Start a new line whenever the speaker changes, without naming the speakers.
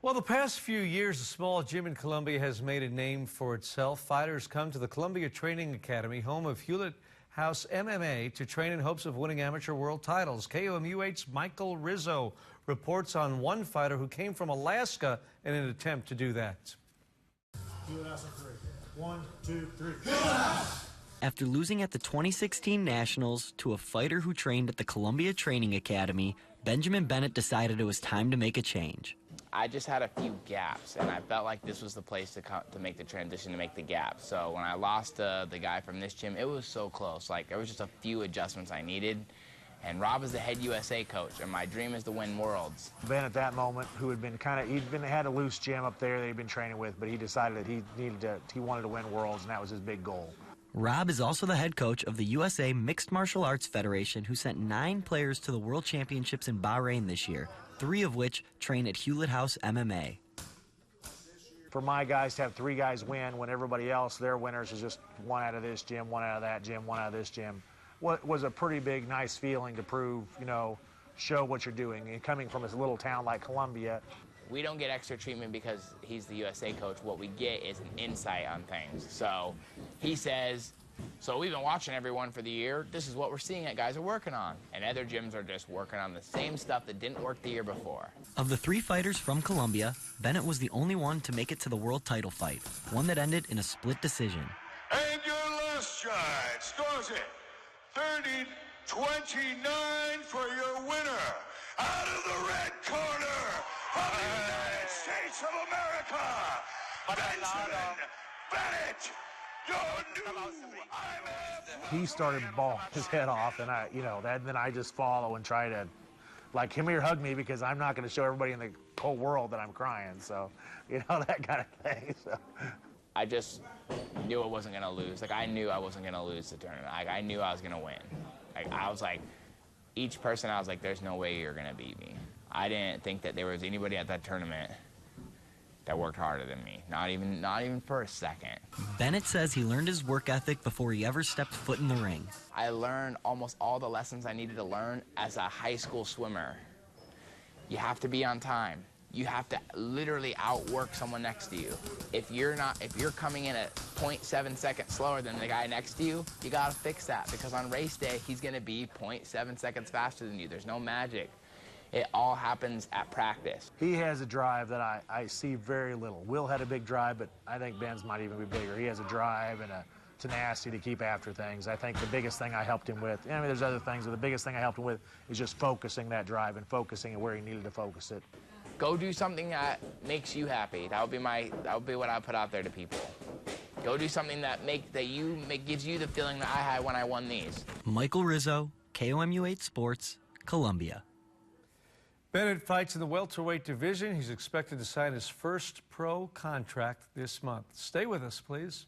Well, the past few years, a small gym in Columbia has made a name for itself. Fighters come to the Columbia Training Academy, home of Hulett House MMA, to train in hopes of winning amateur world titles. KOMU8's Michael Rizzo reports on one fighter who came from Alaska in an attempt to do that.
Hulett House on three. 1, 2, 3.
After losing at the 2016 Nationals to a fighter who trained at the Columbia Training Academy, Benjamin Bennett decided it was time to make a change.
I just had a few gaps, and I felt like this was the place to make the transition, to make the gap. So when I lost the guy from this gym, it was so close. Like, there was just a few adjustments I needed. And Rob is the head USA coach, and my dream is to win worlds.
Ben at that moment, who had been had a loose gym up there that he'd been training with, but he decided that he wanted to win worlds, and that was his big goal.
Rob is also the head coach of the USA Mixed Martial Arts Federation, who sent 9 players to the World Championships in Bahrain this year, 3 of which train at Hulett House MMA.
For my guys to have 3 guys win when everybody else, their winners, is just 1 out of this gym, 1 out of that gym, 1 out of this gym, was a pretty big, nice feeling to prove, show what you're doing. And coming from this little town like Columbia.
We don't get extra treatment because he's the USA coach. What we get is an insight on things. So he says, so we've been watching everyone for the year. This is what we're seeing that guys are working on. And other gyms are just working on the same stuff that didn't work the year before.
Of the 3 fighters from Columbia, Bennett was the only one to make it to the world title fight, one that ended in a split decision.
And your last shot scores it 30-29 for your winner. Out of the red corner from the United States of America, Benjamin Bennett, your new IMF.
He started bawling his head off, and then I just follow and try to, like, come here, hug me, because I'm not going to show everybody in the whole world that I'm crying. So, that kind of thing. So.
I just knew I wasn't going to lose. Like, I knew I wasn't going to lose the tournament. Like, I knew I was going to win. Like, I was like, each person, I was like, there's no way you're going to beat me. I didn't think that there was anybody at that tournament that worked harder than me. Not even for a second.
Bennett says he learned his work ethic before he ever stepped foot in the ring.
I learned almost all the lessons I needed to learn as a high school swimmer. You have to be on time. You have to literally outwork someone next to you. If you're coming in at 0.7 seconds slower than the guy next to you, you gotta fix that, because on race day, he's gonna be 0.7 seconds faster than you. There's no magic. It all happens at practice.
He has a drive that I see very little. Will had a big drive, but I think Ben's might even be bigger. He has a drive and a tenacity to keep after things. I think the biggest thing I helped him with, there's other things, but the biggest thing I helped him with is just focusing that drive and focusing it where he needed to focus it.
Go do something that makes you happy. That would be what I put out there to people. Go do something that gives you the feeling that I had when I won these.
Michael Rizzo, KOMU8 Sports, Columbia.
Bennett fights in the welterweight division. He's expected to sign his first pro contract this month. Stay with us, please.